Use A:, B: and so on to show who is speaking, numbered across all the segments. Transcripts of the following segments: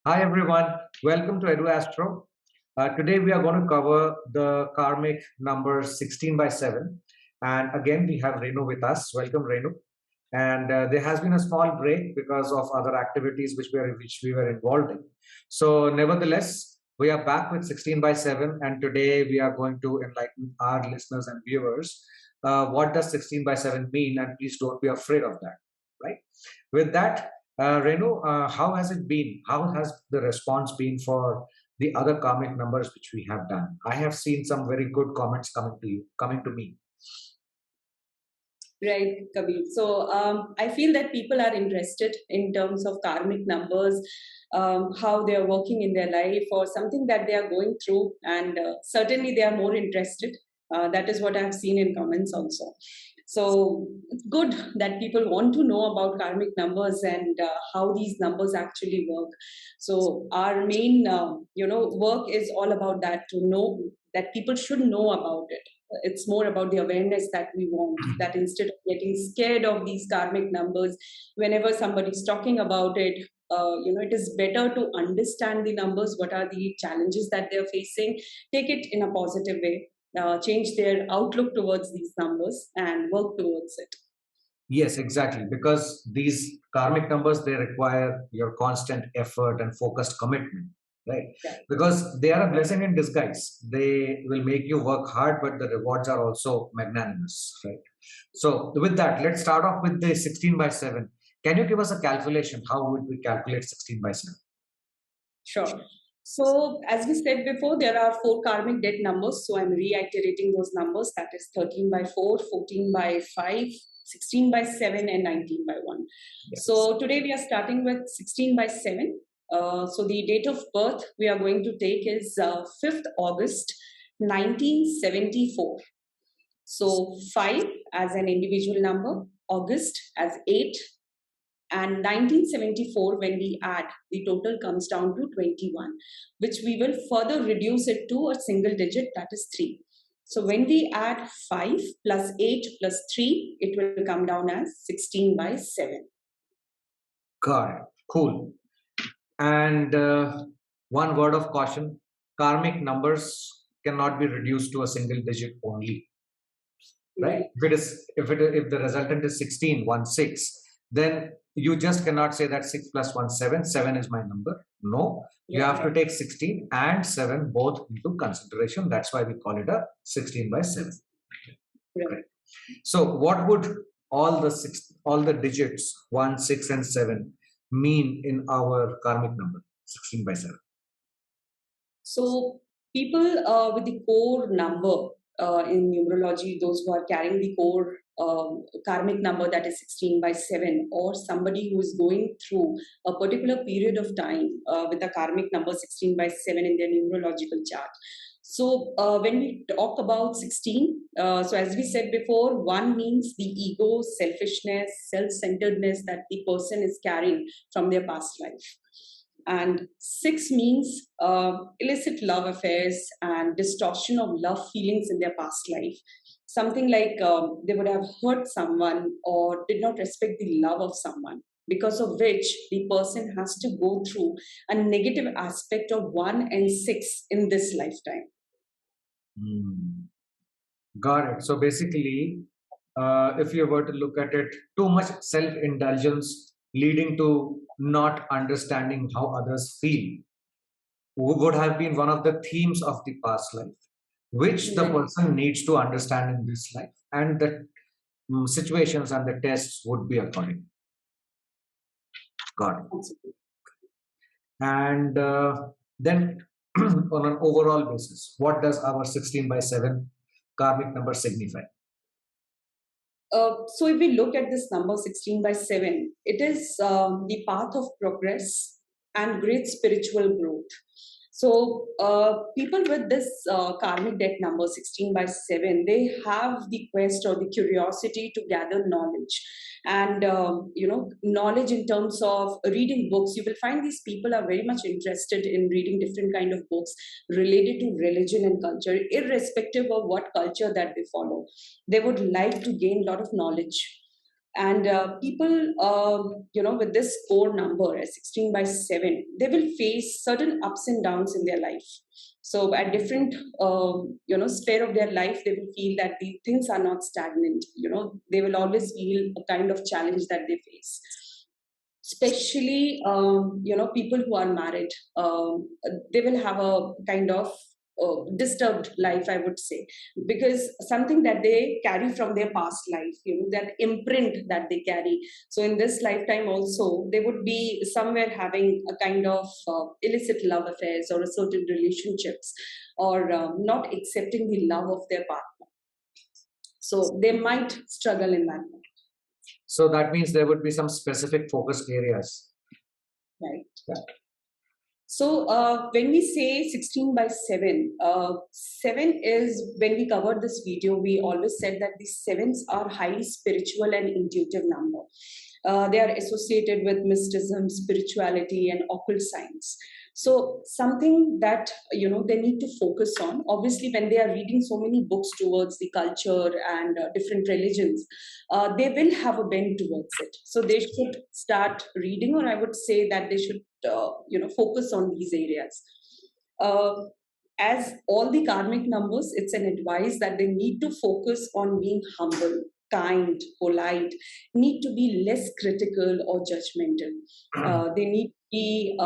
A: Hi everyone, welcome to Edu-Astro. Today we are going to cover the karmic numbers 16 by 7. And again, we have Renu with us. Welcome, Renu. And there has been a small break because of other activities which we were involved in. So, nevertheless, we are back with 16 by 7. And today we are going to enlighten our listeners and viewers. What does 16 by 7 mean? And please don't be afraid of that, right? With that, Renu, how has it been? How has the response been for the other karmic numbers which we have done? I have seen some very good comments coming to me.
B: Right, Kabir. So I feel that people are interested in terms of karmic numbers, how they are working in their life or something that they are going through, and certainly they are more interested. That is what I have seen in comments also. So it's good that people want to know about karmic numbers and how these numbers actually work. So our main, work is all about that, to know that people should know about it. It's more about the awareness that we want, that instead of getting scared of these karmic numbers whenever somebody's talking about it, it is better to understand the numbers, what are the challenges that they're facing, take it in a positive way, change their outlook towards these numbers and work towards it.
A: Yes, exactly. Because these karmic numbers, they require your constant effort and focused commitment, right?
B: Right.
A: Because they are a blessing in disguise. They will make you work hard, but the rewards are also magnanimous, right? So, with that, let's start off with the 16 by 7. Can you give us a calculation? How would we calculate 16 by 7?
B: Sure. So, as we said before, there are four karmic debt numbers. So, I'm reiterating those numbers, that is 13 by 4, 14 by 5, 16 by 7, and 19 by 1.
A: Yes.
B: So, today we are starting with 16 by 7. So, the date of birth we are going to take is 5th August 1974. So, 5 as an individual number, August as 8, and 1974, when we add, the total comes down to 21, which we will further reduce it to a single digit, that is 3. So when we add 5 plus 8 plus 3, it will come down as 16 by 7.
A: Got it. Cool. And one word of caution, karmic numbers cannot be reduced to a single digit only, right?
B: Right.
A: If the resultant is 16, 1, 6, then you just cannot say that 6 plus 1, 7, 7 is my number. No, you have to take 16 and 7 both into consideration. That's why we call it a 16 by 7.
B: Right.
A: So what would all the digits 1, 6, and 7 mean in our karmic number 16 by 7?
B: So people with the core number in numerology, those who are carrying the core karmic number, that is 16 by 7, or somebody who is going through a particular period of time with a karmic number 16 by 7 in their numerological chart. So when we talk about 16, so as we said before, 1 means the ego, selfishness, self-centeredness that the person is carrying from their past life. And 6 means illicit love affairs and distortion of love feelings in their past life. Something like they would have hurt someone or did not respect the love of someone, because of which the person has to go through a negative aspect of 1 and 6 in this lifetime.
A: Hmm. Got it. So basically, if you were to look at it, too much self indulgence leading to not understanding how others feel would have been one of the themes of the past life, which the
B: Right.
A: person needs to understand in this life, and the situations and the tests would be according. Got it. And then, on an overall basis, what does our 16 by 7 karmic number signify?
B: So if we look at this number 16 by 7, it is the path of progress and great spiritual growth. So people with this karmic debt number 16 by 7, they have the quest or the curiosity to gather knowledge. And, knowledge in terms of reading books. You will find these people are very much interested in reading different kind of books related to religion and culture, irrespective of what culture that they follow. They would like to gain a lot of knowledge. And people, with this core number as 16 by 7, they will face certain ups and downs in their life. So at different, sphere of their life, they will feel that these things are not stagnant. They will always feel a kind of challenge that they face. Especially, people who are married, they will have a kind of disturbed life, I would say, because something that they carry from their past life, that imprint that they carry. So in this lifetime also, they would be somewhere having a kind of illicit love affairs or a certain relationships, or not accepting the love of their partner. So they might struggle in that.
A: So that means there would be some specific focus areas.
B: Right.
A: Yeah.
B: So when we say 16 by 7, 7 is, when we covered this video, we always said that these sevens are highly spiritual and intuitive number. They are associated with mysticism, spirituality, and occult science. So something that they need to focus on. Obviously, when they are reading so many books towards the culture and different religions, they will have a bend towards it. So they should start reading, or I would say that they should focus on these areas. As all the karmic numbers, it's an advice that they need to focus on being humble, kind, polite, need to be less critical or judgmental. They need to be,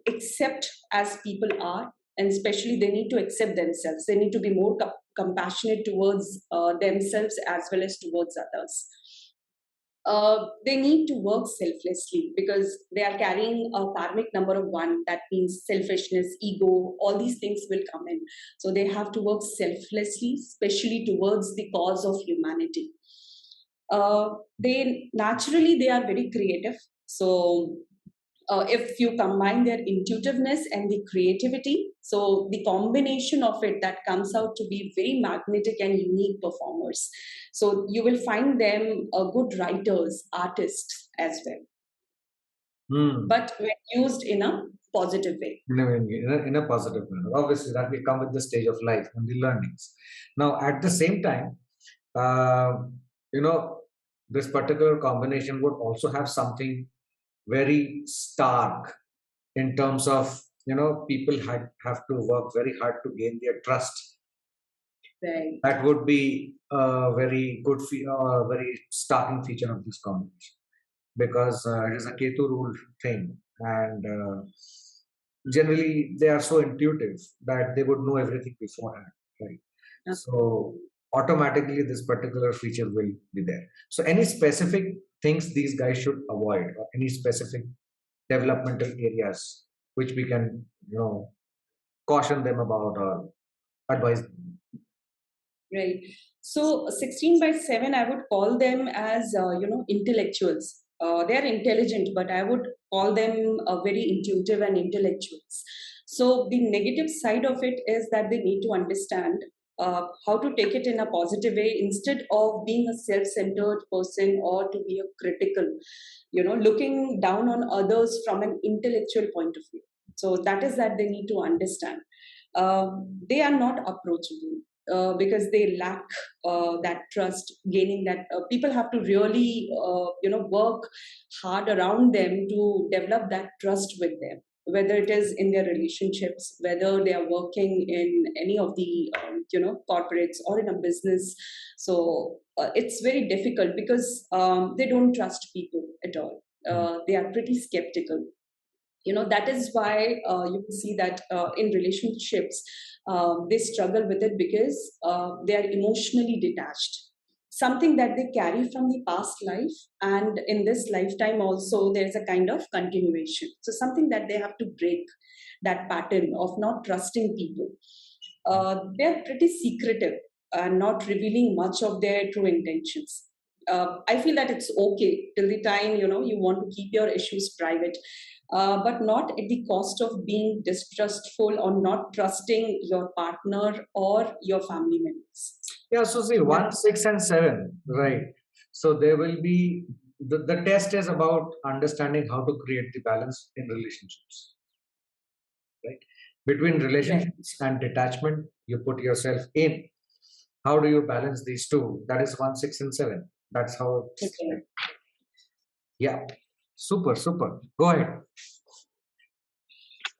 B: accept as people are, and especially they need to accept themselves. They need to be more compassionate towards themselves as well as towards others. They need to work selflessly because they are carrying a karmic number of 1. That means selfishness, ego, all these things will come in. So they have to work selflessly, especially towards the cause of humanity. They are very creative. So if you combine their intuitiveness and the creativity, so the combination of it, that comes out to be very magnetic and unique performers. So you will find them good writers, artists as well. But when used in a positive way.
A: In a positive manner. Obviously, that will come with the stage of life and the learnings. Now, at the same time, this particular combination would also have something very stark in terms of, people have to work very hard to gain their trust.
B: Right.
A: That would be a very good, very starting feature of this combination, because it is a Ketu ruled thing, and generally they are so intuitive that they would know everything beforehand, right? So automatically this particular feature will be there. So any specific things these guys should avoid, or any specific developmental areas which we can, caution them about or advise them?
B: Right. So 16 by 7, I would call them as, intellectuals. They are intelligent, but I would call them very intuitive and intellectuals. So the negative side of it is that they need to understand how to take it in a positive way instead of being a self-centered person or to be a critical, looking down on others from an intellectual point of view. So that is that they need to understand. They are not approachable. Because they lack that trust, gaining that people have to really work hard around them to develop that trust with them, whether it is in their relationships, whether they are working in any of the corporates or in a business. So it's very difficult because they don't trust people at all. They are pretty skeptical. That is why you can see that in relationships they struggle with it because they are emotionally detached, something that they carry from the past life, and in this lifetime also there's a kind of continuation. So something that they have to break, that pattern of not trusting people. They're pretty secretive and not revealing much of their true intentions. I feel that it's okay till the time you want to keep your issues private, but not at the cost of being distrustful or not trusting your partner or your family members.
A: Yeah, so see, 1, 6, and 7, right? So there will be the test is about understanding how to create the balance in relationships, right? Between relationships and detachment, you put yourself in. How do you balance these two? That is 1, 6, and 7. That's how it's.
B: Okay.
A: Yeah, super, super. Go ahead.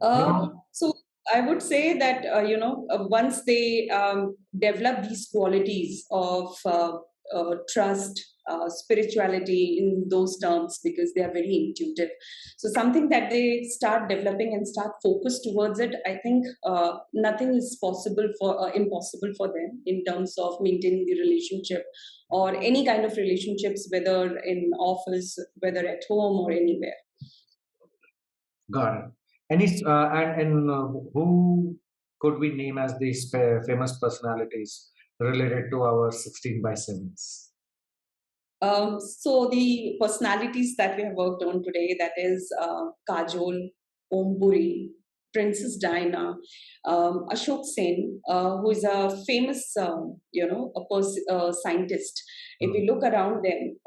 B: Uh,
A: Now,
B: so I would say that once they develop these qualities of trust, spirituality in those terms, because they are very intuitive. So something that they start developing and start focus towards it, I think nothing is possible for impossible for them in terms of maintaining the relationship or any kind of relationships, whether in office, whether at home or anywhere.
A: got it. Any who could we name as these famous personalities related to our 16 by 7s?
B: So the personalities that we have worked on today, that is Kajol, Om Puri, Princess Diana, Ashok Sen, who is a famous, scientist. If we look around them,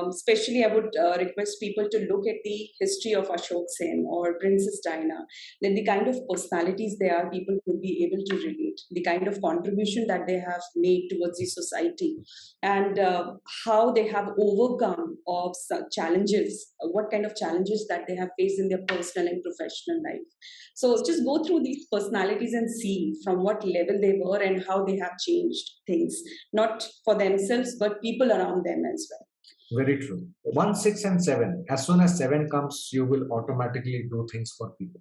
B: especially I would request people to look at the history of Ashok Sen or Princess Diana. Then the kind of personalities they are, people would be able to relate. The kind of contribution that they have made towards the society, and how they have overcome of such challenges, what kind of challenges that they have faced in their personal and professional life. So just go through these personalities and see from what level they were and how they have changed things, not for themselves, but people around them as well.
A: Very true. 1, 6, and 7. As soon as 7 comes, you will automatically do things for people.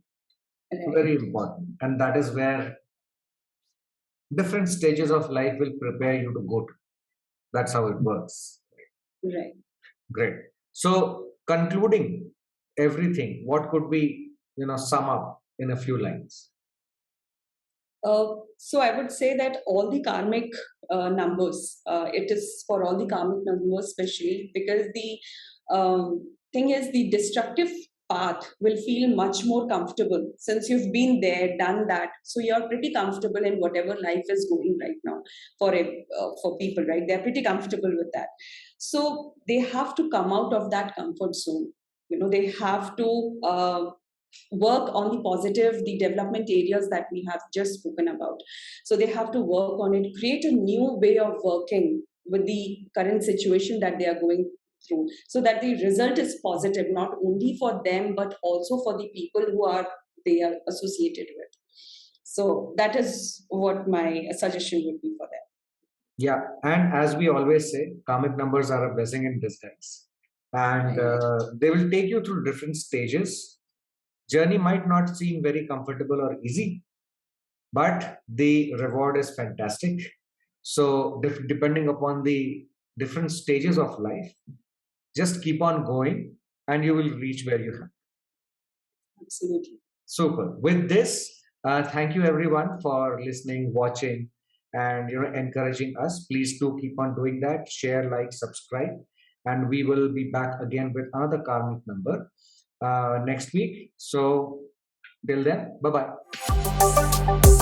B: Right.
A: Very important. And that is where different stages of life will prepare you to go to. That's how it works.
B: Right.
A: Great. So, concluding everything, what could we, sum up in a few lines?
B: So I would say that all the karmic numbers, it is for all the karmic numbers, especially because the thing is the destructive path will feel much more comfortable since you've been there, done that. So you're pretty comfortable in whatever life is going right now for people, right? They're pretty comfortable with that. So they have to come out of that comfort zone. They have to work on the positive, the development areas that we have just spoken about. So they have to work on it, create a new way of working with the current situation that they are going through, so that the result is positive, not only for them, but also for the people who are they are associated with. So that is what my suggestion would be for them.
A: Yeah. And as we always say, karmic numbers are a blessing in disguise. And
B: Right.
A: they will take you through different stages. Journey might not seem very comfortable or easy, but the reward is fantastic. So, depending upon the different stages of life, just keep on going and you will reach where you have.
B: Absolutely.
A: Super. With this, thank you everyone for listening, watching, and encouraging us. Please do keep on doing that. Share, like, subscribe, and we will be back again with another karmic number next week. So till then, bye bye.